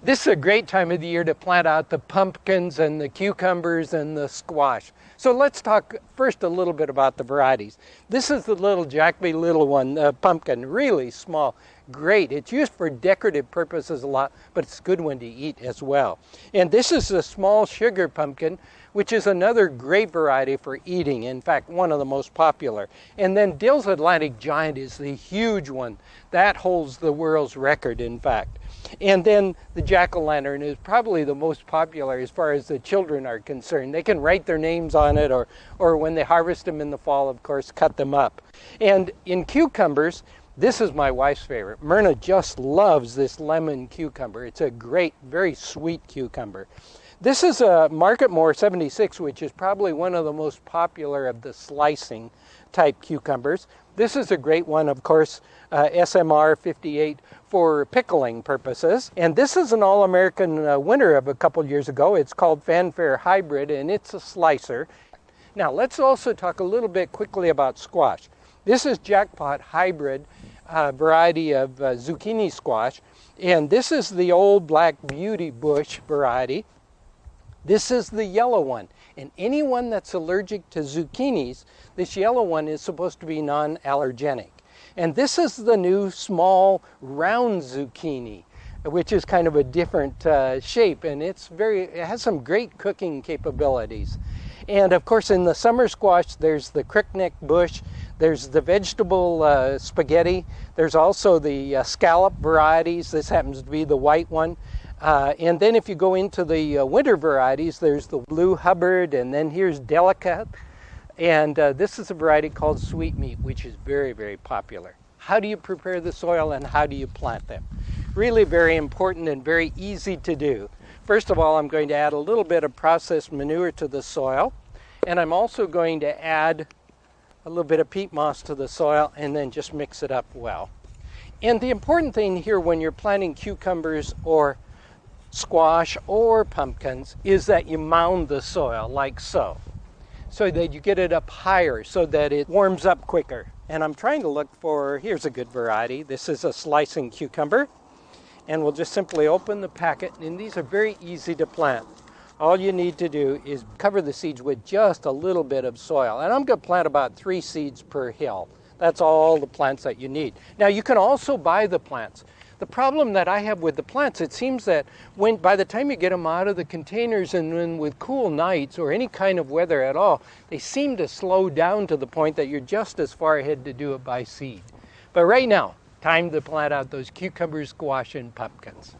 This is a great time of the year to plant out the pumpkins and the cucumbers and the squash. So let's talk first a little bit about the varieties. This is the little Jacoby little one, pumpkin, really small, great. It's used for decorative purposes a lot, but it's a good one to eat as well. And this is the small sugar pumpkin, which is another great variety for eating. In fact, one of the most popular. And then Dill's Atlantic Giant is the huge one. That holds the world's record, in fact. And then the jack-o'-lantern is probably the most popular as far as the children are concerned. They can write their names on it, or when they harvest them in the fall, of course, cut them up. And in cucumbers, this is my wife's favorite. Myrna just loves this lemon cucumber. It's a great, very sweet cucumber. This is a Marketmore 76, which is probably one of the most popular of the slicing type cucumbers. This is a great one, of course, SMR 58 for pickling purposes. And this is an All-American winner of a couple years ago. It's called Fanfare Hybrid, and it's a slicer. Now, let's also talk a little bit quickly about squash. This is Jackpot Hybrid variety of zucchini squash, and this is the old Black Beauty bush variety. This is the yellow one, and anyone that's allergic to zucchinis, this yellow one is supposed to be non-allergenic. And this is the new small round zucchini, which is kind of a different shape, and it has some great cooking capabilities. And of course, in the summer squash, there's the crickneck bush, there's the vegetable spaghetti, there's also the scallop varieties. This happens to be the white one. And then if you go into the winter varieties, there's the Blue Hubbard, and then here's Delicate. And this is a variety called Sweet Meat, which is very, very popular. How do you prepare the soil and how do you plant them? Really very important and very easy to do. First of all, I'm going to add a little bit of processed manure to the soil. And I'm also going to add a little bit of peat moss to the soil and then just mix it up well. And the important thing here when you're planting cucumbers or squash or pumpkins is that you mound the soil like so that you get it up higher so that it warms up quicker. And I'm trying to look for, here's a good variety. This is a slicing cucumber, and we'll just simply open the packet, and these are very easy to plant. All you need to do is cover the seeds with just a little bit of soil, and I'm going to plant about 3 seeds per hill. That's all the plants that you need. Now you can also buy the plants. The problem that I have with the plants, it seems that by the time you get them out of the containers and when with cool nights or any kind of weather at all, they seem to slow down to the point that you're just as far ahead to do it by seed. But right now, time to plant out those cucumbers, squash, and pumpkins.